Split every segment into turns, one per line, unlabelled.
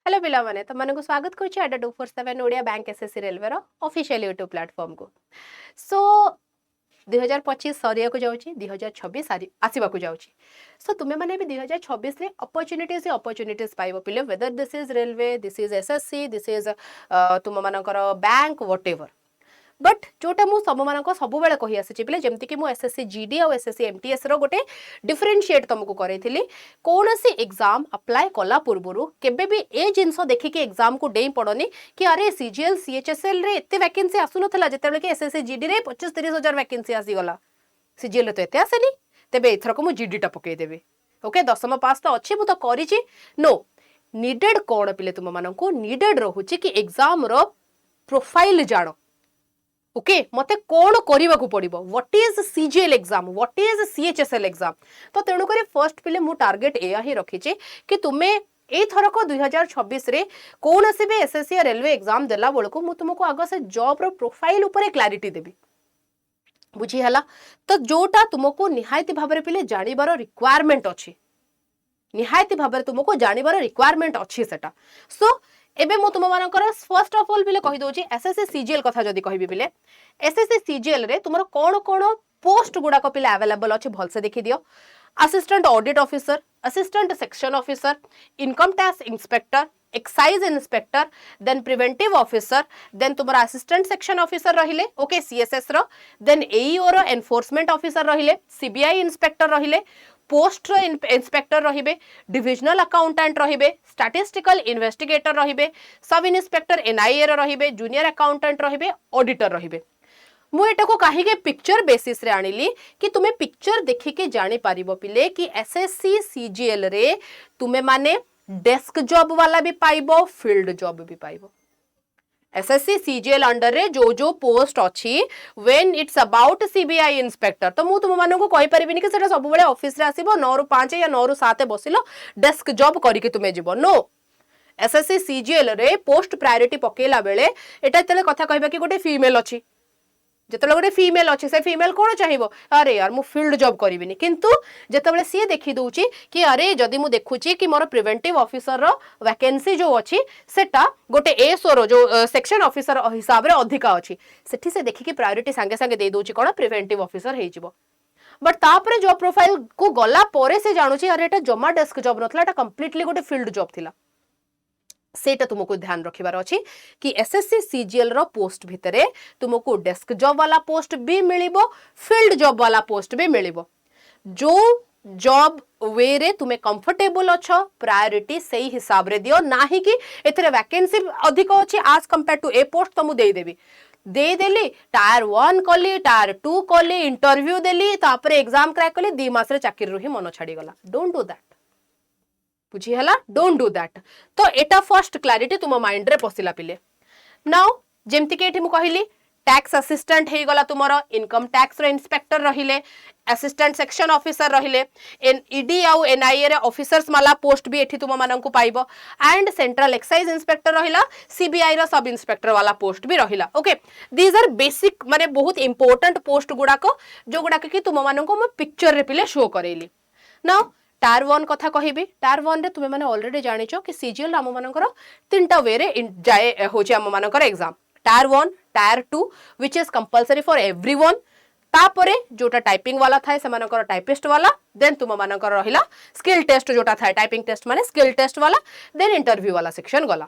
Hello पिला माने तुमको स्वागत करुच्ची एडा 247 ओडिया बैंक एसएससी रेलवे रो ऑफिशियल यूट्यूब प्लेटफॉर्म को। सो 2025 सरिया को जाउची 2026 आसीबा को जाउची। सो तुमे माने भी 2026 रे अपॉर्चुनिटीज पाइबो पिले whether this is railway this is SSC this is तुम मानकर बैंक व्हाटएवर। बट जोटा मु सब मानक सब बेले कहि आसी पिले जेमति कि मु एसएससी जीडी और एसएससी एमटीएस रो गोटे डिफरेंशिएट तुमको करैथिली कोनोसी एग्जाम अप्लाई कला पूर्वरु केबे भी ए जिंसो देखि कि एग्जाम को डेई पड़नी कि अरे सीजीएल सीएचएसएल रे एते वैकेंसी आसु नथला जेतेबेले कि एसएससी जीडी रे 25-30 हजार वैकेंसी आसी गला सीजीएल रे तो एते आसेनी तेबे एथरको मु जीडी टा पके देबे। ओके दशम पास तो अछि मु तो करिछि नो नीडेड कोन पिले तुम माननको नीडेड रहुछि कि एग्जाम रो प्रोफाइल जानो। ओके मते कौन करने को पड़ो what is CGL exam what is CHSL exam तो तेणुक फर्स्ट पिले मु टार्गेट एया ही रखी कि तुम्हें ए थरक 2026 रे कौन सी भी एसएससी रेलवे एग्जाम देला बेलू मु तुमको आग से जॉब रो प्रोफाइल ऊपर क्लारिटी देबी बुझी हला। तो जोटा तुमको निहायती भाबरे पिले जानिबार रिक्वायरमेंट अछि निहायती भाबरे तुमको जानिबार रिक्वायरमेंट अछि सेटा। सो एबे मो तुम मानकर फर्स्ट ऑफ ऑल बिले कहि दोची एसएससी सीजीएल कथा जदी कहबी बिले एसएससी सीजीएल रे तुमरो कोन कोन पोस्ट गुडा को पिले अवेलेबल अछि भल से देखि दियो। Assistant audit officer assistant section officer income tax inspector excise inspector then preventive officer then तुमरा असिस्टेंट सेक्शन ऑफिसर रहिले ओके सीएसएस रो देन एईओ रो एनफोर्समेंट ऑफिसर रहिले सीबीआई इंस्पेक्टर रहिले पोस्ट इंस्पेक्टर रहिबे डिविजनल अकाउंटेंट रहिबे स्टैटिस्टिकल इन्वेस्टिगेटर रहिबे sub inspector NIA रहिबे जूनियर अकाउंटेंट रहिबे ऑडिटर रहिबे। मु एटा को काहे के पिक्चर बेसिस रे आनिली कि तुमे पिक्चर देखि के जानि पारिबो पिले कि एसएससी सीजीएल रे तुमे माने डेस्क जॉब वाला भी पाइबो फील्ड जॉब भी पाइबो। एसएससी सीजीएल अंडर रे जो पोस्ट अछि when it's about CBI inspector तो मु तुम मानको कहि परिबिनी कि सेटा सब बेले ऑफिस रे आसीबो 9 रु 5 या 9 रु 7 बसिलो डेस्क जॉब करि के तुमे जीवो नो। एसएससी सीजीएल रे पोस्ट प्रायोरिटी पकेला बेले एटा तले कथा कहबा कि गोटे फीमेल अछि जेतले गोटे फीमेल अछि से फीमेल कोन चाहिबो अरे यार मु फील्ड जॉब करिबिनी किंतु जेतबेले सी देखि दोउची कि अरे जदी मु देखुची कि मोर प्रिवेंटिव ऑफिसर रो वैकेंसी जो अछि सेटा गोटे एसओ रो जो सेक्शन ऑफिसर हिसाब रे अधिका अछि सेठी से देखि कि प्रायोरिटी संगे संगे दे दोउची कोन प्रिवेंटिव ऑफिसर हेइ जिवो। बट तापरे जॉब प्रोफाइल को गला परे से जानुची अरे एटा जमा डेस्क जॉब नथला एटा कंप्लीटली गोटे फील्ड जॉब थिला सेटा तुमको ध्यान रखिबार अछि कि एसएससी सीजीएल रो पोस्ट भितरे तुमको डेस्क जॉब वाला पोस्ट भी मिलिबो फील्ड जॉब वाला पोस्ट भी मिलिबो जो जॉब वे रे तुम्हें कंफर्टेबल अच्छो प्रायोरिटी सही हिसाब रे दियो नाही कि एथरे वैकेंसी अधिक अछि आज कंपेयर टू ए पोस्ट तो मु दे देबी दे देली टायर 1 कली टायर 2 कली इंटरव्यू देली तापरे एग्जाम क्रैक कली 2 मास रे चाकरी रही मन छाड़ी गला डोंट डू दैट बुझी हला डोंट डू दैट। तो एटा फर्स्ट क्लैरिटी तुम माइंड रे पसिला पिले नाउ जेमति के एठी मु कहिली टैक्स असिस्टेंट हे गला तुमरो इनकम टैक्स रो इंस्पेक्टर रहिले असिस्टेंट सेक्शन ऑफिसर रहिले एन ईडी आउ एनआईए रे ऑफिसर्स माला पोस्ट भी एठी तुम मानन को पाइबो एंड सेंट्रल एक्साइज इंस्पेक्टर रहिला सीबीआई रो सब इंस्पेक्टर वाला पोस्ट भी रहिला। ओके दीज आर बेसिक माने बहुत इंपोर्टेंट पोस्ट गुडा को जो गुडा कि तुम मानन को म पिक्चर रे पिले शो करेली। नाउ टायर 1 कथा कहिबी टायर 1 रे तुमे माने ऑलरेडी जानिचो कि सीजीएल आम मानकर तीनटा वे रे जाए होची आम मानकर exam tyre 1 tyre 2 which is compulsory for everyone तापरे जोटा टाइपिंग वाला थाए से मानकर टाइपिस्ट वाला देन तुम मानकर रहिला स्किल टेस्ट जोटा थाए टाइपिंग टेस्ट माने स्किल टेस्ट वाला देन इंटरव्यू वाला सेक्शन गला।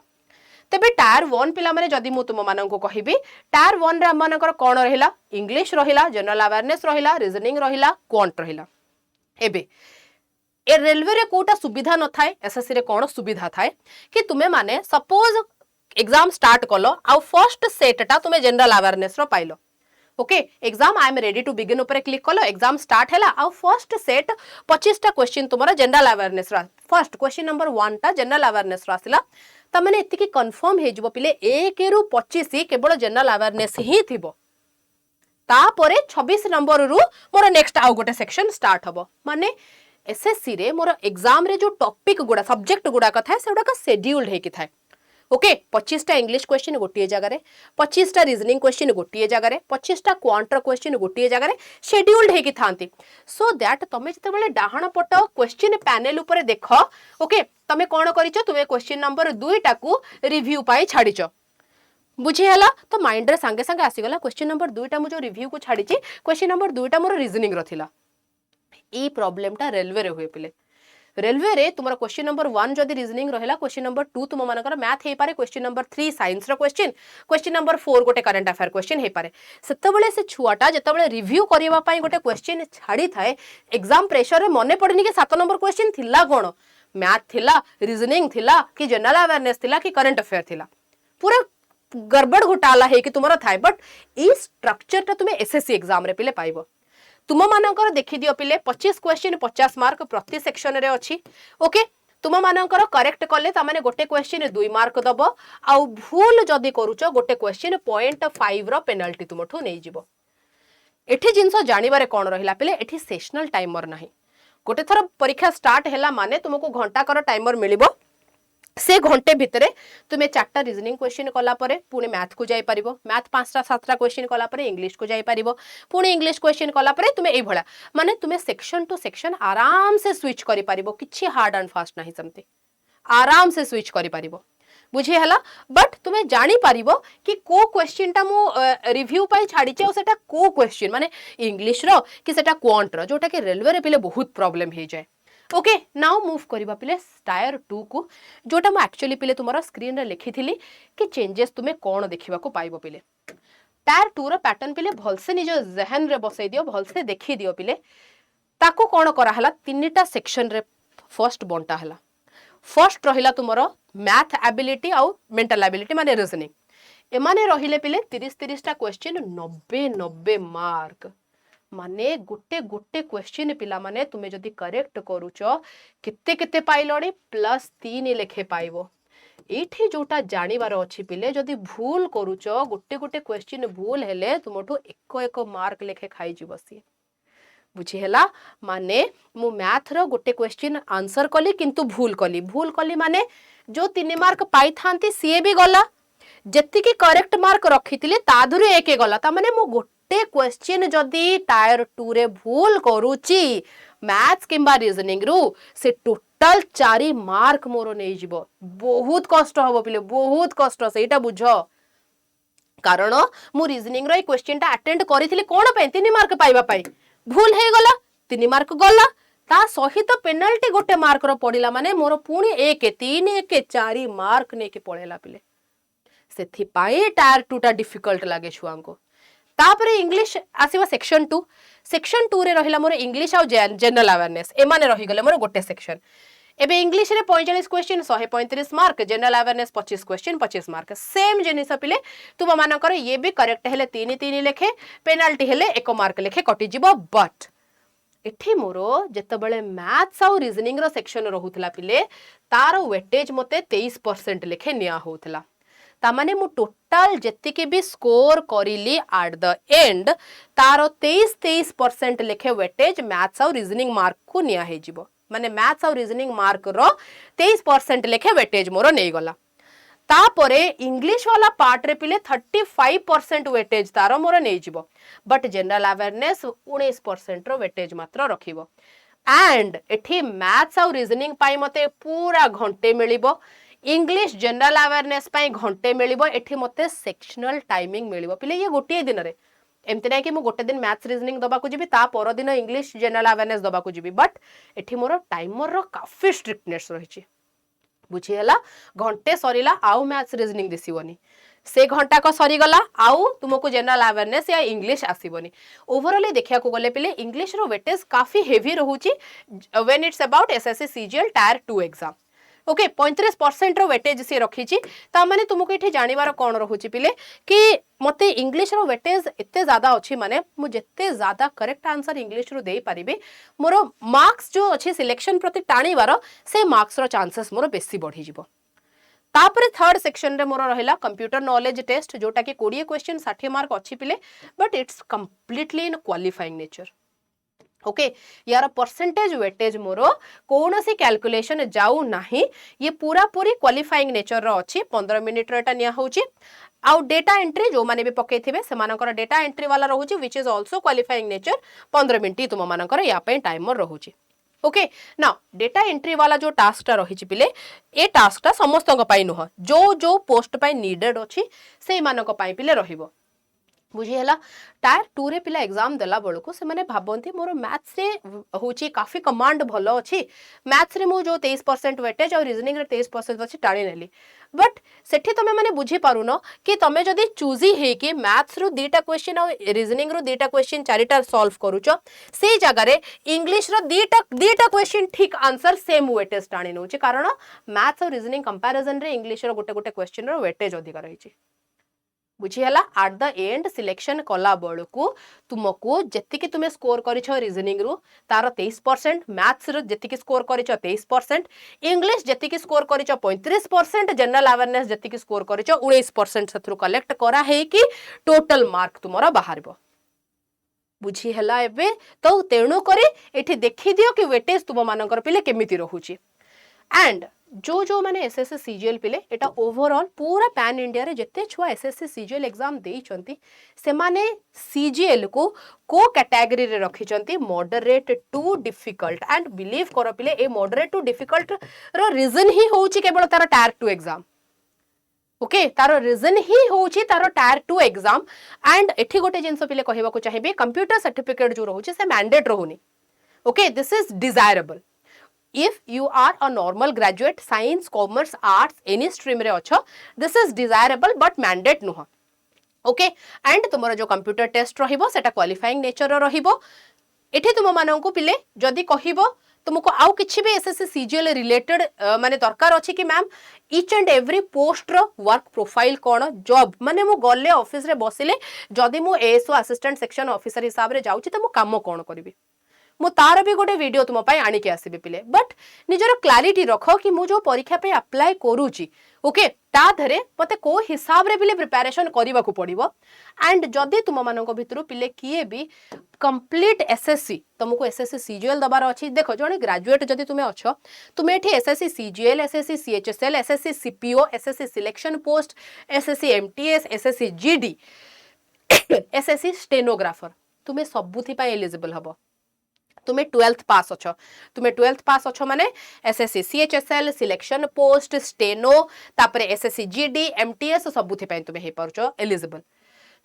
तेबे टायर 1 पिला माने जदी मु तुम माननको कहिबी टायर 1 रे मानकर कोन रहिला इंग्लिश रहिला जनरल अवेयरनेस रहिला रीजनिंग रहिला क्वांट रहिला। एबे ए रेलवे रे कोटा सुविधा न थाए एसएससी रे कोन सुविधा थाए कि तुमे माने सपोज एग्जाम स्टार्ट कलो आ फर्स्ट सेट टा तुमे जनरल अवेयरनेस रो पाइलो okay exam I am ready to begin ऊपर क्लिक कलो एग्जाम स्टार्ट हैला आ फर्स्ट सेट 25 टा क्वेश्चन तुमरा जनरल अवेयरनेस रा फर्स्ट क्वेश्चन नंबर 1 टा जनरल अवेयरनेस रा आसिला त माने एति की कंफर्म हे जबो पिले 1 रु 25 केवल जनरल अवेयरनेस ही थिबो तापरे 26 नंबर रु मोर नेक्स्ट आउ गोटे सेक्शन स्टार्ट हबो माने एसएससी रे मोर एग्जाम रे जो टॉपिक गुडा सब्जेक्ट गुडा कथा है सेडा का शेड्यूल्ड है कि थाए ओके 25टा इंग्लिश क्वेश्चन गोटे जगह 25टा रिजनिंग क्वेश्चन गोटे जगह 25टा क्वांटर क्वेश्चन गोटे जगह शेड्यूल्ड होगी था सो दैट तुम जो डाहाण पट क्वेश्चन पैनल उपर देख ओके तुम कौन कर तुम्हें क्वेश्चन नंबर 2टा को रिव्यू पाई छाड़ीच बुझीगला तो माइंड रे सांगे सांगे आसीगला क्वेश्चन नंबर 2टा मुझे रिव्यू को छाड़ी क्वेश्चन नंबर 2टा मोर रिजनिंग रथिला ई प्रॉब्लम रेलवे रे हुए पिले रेलवे रे तुम क्वेश्चन नंबर 1 जदि रिजनिंग रहा क्वेश्चन नंबर 2 तुम मानकर मैथ हो पारे क्वेश्चन नंबर 3 साइंस रो क्वेश्चन नंबर 4 गोटे करंट अफेयर क्वेश्चन हो पारे सेतबेले से छुआटा जतबेले रिव्यू करबा पई गोटे क्वेश्चन छाड़ी थाए एग्जाम प्रेशर रे मने पड़नी कि 7 नंबर क्वेश्चन थिला कोन मैथ थिला रिजनिंग थिला कि जनरल अवेयरनेस थिला कि करंट अफेयर थिला पूरा गड़बड़ घोटाला है कि तुमरा थाए बट ई स्ट्रक्चर ता तुम एसएससी एग्जाम रे पिले पाइबो तुम मानकर देखि दियो पिले 25 क्वेश्चन 50 मार्क प्रति सेक्शन रे अछि ओके तुम मानकर करेक्ट कले तामाने गोटे क्वेश्चन 2 मार्क दबो आ भूल जदी करूचो गोटे क्वेश्चन 0.5 रो पेनल्टी तुमठू नै जिवो एठी जिंस जानिबारे कोन रहिला पिले एठी सेशनल टाइमर नाही गोटे थर परीक्षा स्टार्ट हैला माने तुमको घंटा कर टाइमर मिलिबो से घंटे भितरे तुम्हें 4टा रिजनिंग क्वेश्चन कला परे पुणी मैथ को जाई परिबो मैथ 5टा 7टा क्वेश्चन कला परे इंग्लिश को जाई परिबो पुणी इंग्लिश क्वेश्चन कला परे तुम्हें ए भला माने तुम्हें सेक्शन टू सेक्शन आराम से स्विच करि परिबो किछि हार्ड एंड फास्ट नाही समथि आराम से स्विच करि परिबो बुझी हला बट तुम्हें जानी परिबो कि को क्वेश्चन टा मु रिव्यू पाई छाड़ी छै सेटा को क्वेश्चन माने इंग्लिश रो कि सेटा क्वांट रो जोटा कि रेलवे रे पिले बहुत प्रॉब्लम हे जाय ओके नाउ मूव करबा पिले टायर 2 को जोटा मु एक्चुअली पिले तुमरा स्क्रीन रे लिखी थिली कि चेंजेस तुमे कोन देखिबा को पाइबो पिले टायर 2 रो पैटर्न पिले भलसे निज जहन रे बसै दियो भलसे देखि दियो पिले ताको कोन करा हला तीनटा सेक्शन रे फर्स्ट बंटा हला फर्स्ट रहिला तुमरो मैथ एबिलिटी आउ मेंटल एबिलिटी माने रीजनिंग एमाने रहिले पिले 30 टा क्वेश्चन 90 मार्क माने गोटे गोटे क्वेश्चन पिला माने तुम्हें जदि करेक्ट करूच केते केते पाइलणी +3 लेखे पाइबो एठी जोटा जानिबार अछि पिले जदि भूल करूच गोटे गोटे क्वेश्चन भूल हेले तुमठो एक एक मार्क लेखे खाई जीवसी बुझी हैला माने मु मैथ रो गोटे क्वेश्चन आंसर कली किंतु भूल कली माने जो 3 मार्क पाई थांती सीए भी गला जति की करेक्ट मार्क रखिथिले ताधुरे एक गला ता माने मु गोटे क्वेश्चन जदि टायर 2 रे भूल करूची मैथ्स किंबा रीजनिंग रु से टोटल 4 मार्क मोर नै जिवो बहुत कष्ट हबो पिले बहुत कष्ट सेटा बुझो कारण मु रीजनिंग रो क्वेश्चन ता अटेंड करिथिले कोन पे 3 मार्क पाइबा पाई भूल हे गला 3 मार्क गला ता सहित पेनल्टी गोटे मार्क रो पडिला माने मोर पुणी 1 3 1 4 मार्क ने के पळेला पिले सेथि पाई टायर 2 टा डिफिकल्ट लागे छुआ को तापरे इंग्लिश आसीबा सेक्शन 2 रे रहिला मोर इंग्लिश आ जनरल अवेयरनेस एमाने रहि गले मोर गोटे सेक्शन एबे इंग्लिश रे 45 question 135 mark general awareness 25 question 25 mark same जिनिस पिले तुम मानकर ये भी करेक्ट हेले 3 लेखे पेनल्टी हेले 1 मार्क लेखे कटि जिवो बट एठी मोर जेतबेले मैथ्स आ रीजनिंग रो सेक्शन रहुतला पिले तार वेटेज मते 23% लेखे निया होतला तामाने मु टोटल जेतिके भी स्कोर करिली एट द एंड तार 23% लेखे वेटेज मैथ्स आ रीजनिंग मार्क को निया हे जिवो माने मैथ्स आ रीजनिंग मार्क रो 23% लेखे वेटेज मोर नै गला तापरे इंग्लिश वाला पार्ट रे पिले 35% वेटेज तार मोर नै जिवो बट जनरल अवेयरनेस 19% रो वेटेज मात्र रखिबो एंड एठी मैथ्स आ रीजनिंग पाई मते पूरा घंटे मिलिबो इंग्लिश जनरल अवेयरनेस पाई घंटे मिलिबो एठी मते सेक्शनल टाइमिंग मिलिबो पिले ये गोटे दिन रे एमते नै कि मु गोटे दिन मैथ्स रीजनिंग दबा को जिबी ता पर दिन इंग्लिश जनरल अवेयरनेस दबा को जिबी बट एठी मोर टाइमर रो काफी स्ट्रिक्टनेस रहिछि बुझी हला घंटे सरीला आउ मैथ्स रीजनिंग दिसिबोनी से घंटा को सरी गला आउ तुमको जनरल अवेयरनेस या इंग्लिश आसीबोनी ओवरऑल देखिया को गले पिले इंग्लिश रो वेटेज काफी हेवी रहूची when it's about SSC CGL tier 2 exam okay 35% रो वेटेज से रखीची ता माने तुमको एठी जानिबार कोन रहूची पिले कि मते इंग्लिश रो वेटेज एते ज्यादा अछि माने मु जत्ते ज्यादा करेक्ट आंसर इंग्लिश रो देई परिबे मोर मार्क्स जो अछि सिलेक्शन प्रति टाणीबार से मार्क्स रो चांसेस मोर बेसी बढ़ी जिवो तापरे थर्ड सेक्शन रे मोर रहिला कंप्यूटर नॉलेज टेस्ट जोटा कि 20 क्वेश्चन 60 मार्क अछि पिले but it's completely in qualifying nature okay यार परसेंटेज वेटेज मोर कौन सी कैलकुलेशन जाऊ नाही ये पूरा पूरी क्वालिफाइंग नेचर रो अच्छी 15 मिनिट रो एटा निया होची आउ डेटा एंट्री जो माने भी पके थिबे से मानकर डेटा एंट्री वाला रहूची which is also qualifying nature 15 minute तुम मानकर या पे टाइमर रहूची ओके ना डेटा एंट्री वाला जो टास्क टा रही पिले ए टास्क टा समस्त नुह जो जो पोस्ट पाई नीडेड अच्छी से मानक पाई पिले रहिबो बुझीगला टायर 2 रे पिला एग्जाम देला बळको से माने भाबंती मोर मैथ्स रे होची काफी कमांड भलो अछि मैथ्स रे मो जो 23% वेटेज और रीजनिंग रे 23% अछि टाणी नेली बट सेठी तमे माने बुझी पारुनो कि तमे जदी चूजी हे कि मैथ्स रो दीटा क्वेश्चन और रीजनिंग रो दीटा क्वेश्चन चारिटा सॉल्व करूचो से जगह रे इंग्लिश रो दीटा क्वेश्चन ठीक आंसर सेम वेटेज टाणी नउची कारण मैथ्स और रीजनिंग कंपैरिजन रे इंग्लिश रो गोटे गोटे क्वेश्चन रो वेटेज अधिक रहिची बुझीगला एट द एंड सिलेक्शन कला बळकू तुमको जेतिकी तुमे स्कोर करिछ रीजनिंग रु तार 23% मैथ्स रो जेतिकी स्कोर करिछ 23% इंग्लिश जेतिकी स्कोर करिछ 35% जनरल अवेयरनेस जेतिकी स्कोर करिछ 19% सथरु कलेक्ट करा हे कि टोटल मार्क तुमरा बाहरबो बुझी हला एबे तो तेणु करी एठी देखि दियो कि वेटेज तुम मानकर पिले केमिति रहूची एंड जो जो माने एसएससी सीजीएल पिले एटा ओवरऑल पूरा पैन इंडिया रे जत्ते छुआ एसएससी सीजीएल एग्जाम देई चंती से माने सीजीएल को कैटेगरी रे रखी चंती moderate to difficult and believe करो पिले ए मॉडरेट टू डिफिकल्ट रो रीजन ही होउची केवल तार टायर 2 एग्जाम ओके तार रीजन ही होउची तार टायर 2 एग्जाम एंड एठी गोटे जिंस पिले कहबा को चाहिबे कंप्यूटर सर्टिफिकेट जो रहउची से मैंडेट रहउनी okay this is desirable if you are a normal graduate science commerce arts any stream रे अच्छो this is desirable but mandate नुह ओके एंड तुमर जो कंप्यूटर टेस्ट रहिबो सेटा क्वालिफाइंग नेचर रो रहिबो एठी तुम माननकु पिले जदी कहिबो तुमको आउ किछि भी एसएससी सीजीएल रिलेटेड माने दरकार अछि कि ma'am each and every post रो वर्क प्रोफाइल कोन जॉब माने मु गले ऑफिस रे बसिले जदी मु एएसओ असिस्टेंट सेक्शन ऑफिसर हिसाब रे जाउछि त मु काम कोन करबी मु तार भी गोटे वीडियो तुम आनी के आसीबे पिले बट निजर क्लारिटी रख कि मु जो परीक्षा पे अप्लाई करूची ओके ता धरे मते को हिसाब रे पिले प्रिपरेशन करबा को पड़िबो एंड जदी तुम मानक भितरु पिले किए भी कंप्लीट एसएससी तुमको एसएससी सीजीएल दबार अछि देखो जने ग्रेजुएट जदी तुमे अछो तुमे एठी SSC CGL SSC CHSL SSC CPO SSC selection post SSC MTS SSC GD SSC stenographer तुमे सबुथि पा एलिजिबल हबो तुम्हें 12th पास अच्छो तुम्हें 12th पास अच्छो माने SSC CHSL selection post steno तापरे एसएससी जीडी एमटीएस सबुथि पय तुम्हें हे परचो एलिजिबल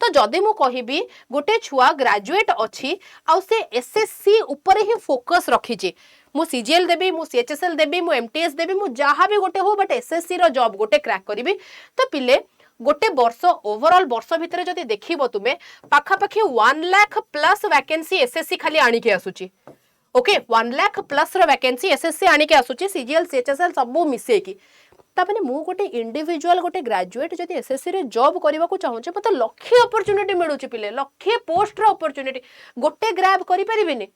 तो जदि मु कहिबी गोटे छुआ ग्रेजुएट अछि आ से एसएससी ऊपर ही फोकस रखिछि मु सीजीएल देबी मु सीएचएसएल देबी मु एमटीएस देबी मु जहा भी गोटे हो बट एसएससी रो जॉब गोटे क्रैक करिबी तो पिले गोटे वर्ष ओवरऑल वर्ष भितर जदि देखिबो तुमे पाखा पाखी 1 लाख प्लस वैकेंसी एसएससी खाली आनी के आसुची ओके 1 लाख प्लस रो वैकेंसी एसएससी आनी के आसुची सीजीएल सीएचएसएल सब मिसे की तापने मु गोटे इंडिविजुअल गोटे ग्रेजुएट जदि एसएससी रे जॉब करबा को चाहूचे मते लक्षे अपॉर्चुनिटी मिलुची पिले लक्षे पोस्ट रो अपॉर्चुनिटी गोटे ग्रैब करि परिबिनी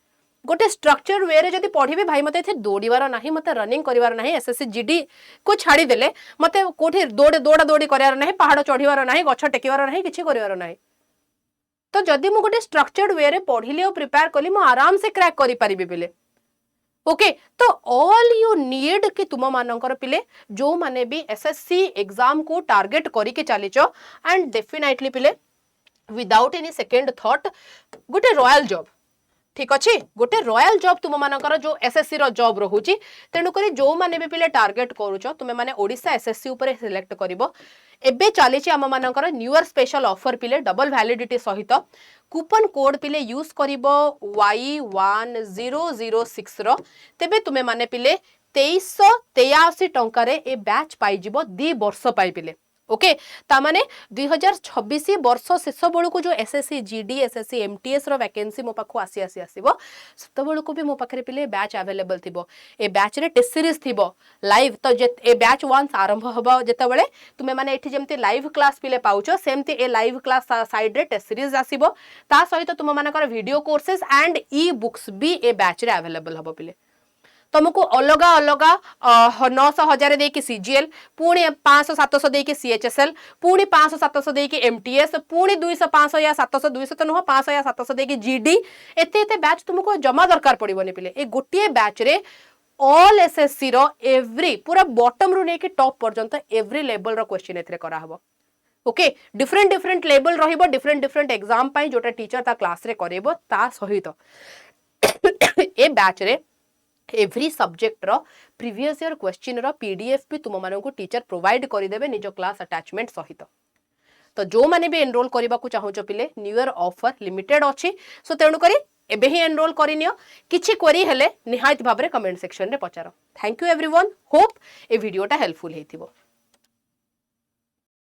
गोटे स्ट्रक्चर वे रे जदि पढ़िबे भाई मते दौड़ीबार नाही मते रनिंग करिवार नाही एसएससी जीडी को छाड़ी देले मते कोठी दौड़ा दौड़ी करिवार नाही पहाड़ चढ़ीवार नाही गछ टेकिवार नाही किछि करिवार नाही तो जदि मु गोटे स्ट्रक्चर्ड वे रे पढ़िले और प्रिपेयर कली मु आराम से क्रैक करि परिबे बेले ओके तो ऑल यू नीड कि तुम मानकर पिले जो माने भी एसएससी एग्जाम को टारगेट करी के चलीचो एंड डेफिनेटली पिले विदाउट एनी सेकंड थॉट गोटे रॉयल जॉब ठीक अच्छे गोटे रॉयल जॉब तुम मानकर जो एसएससी रो जॉब रहूची तेणु करी जो माने भी पिले टारगेट करूचो तुमे माने ओडिसा एसएससी ऊपर सिलेक्ट करिवो एबे चलीची आम मानकर न्यू ईयर स्पेशल ऑफर पिले डबल वैलिडिटी सहित कूपन कोड पिले यूज करिवो Y1006 रो तेबे तुमे माने पिले 2383 टंका रे ए बैच पाई जिवो 2 वर्ष पाई पिले ओके ता माने 2026 वर्ष शेष बेलू को जो एसएससी जीडी एसएससी एमटीएस रो वैकेंसी मो पाखो आसीबो सत बेलू को भी मो पाखरे पिले बैच अवेलेबल थिबो ए बैच रे टेस्ट सीरीज थिबो लाइव तो ए बैच वंस आरंभ होबो जेते बेले तुमे माने एठी जेमती लाइव क्लास पिले पाउचो सेमती ए लाइव क्लास साइड रे टेस्ट सीरीज आसीबो ता सहित तुम मानकर video courses and e books भी ए बैच रे अवेलेबल होबो पिले तुमको अलग अलग 900,000 देकी सीजीएल, पुणी 500-700 देकी सीएचएसएल, पुणी 500-700 देकी एमटीएस, पुणी 200-500 या 700 200 तो नुह 500 या 700 देकी जीडी, एते एते बैच तुमको जमा दरकार पड़िबोनी पिले। ए गोटिए बैच रे ऑल एसएससी रो एवरी पूरा बॉटम रु नेकी टॉप पर्यंत एवरी लेवल रो क्वेश्चन एथरे करा हबो। ओके, डिफरेंट डिफरेंट लेवल रहिबो, डिफरेंट डिफरेंट एग्जाम पाई जोटा टीचर ता क्लास रे करेबो ता सहित ए बैच रे एवरी सब्जेक्ट रो प्रीवियस ईयर क्वेश्चन रो पीडीएफ भी तुम मानू टीचर प्रोवाइड करिदेबे निज क्लास अटैचमेंट सहित। तो जो माने भी एनरोल करबा को चाहो पिले न्यू ईयर ऑफर लिमिटेड अछि, सो तेणु करी एबे ही एनरोल करिनियो। किछि क्वेरी हेले निहायत भाबरे कमेंट सेक्शन रे पचारो। थैंक यू एवरीवन, होप ए वीडियोटा हेल्पफुल हेतिबो।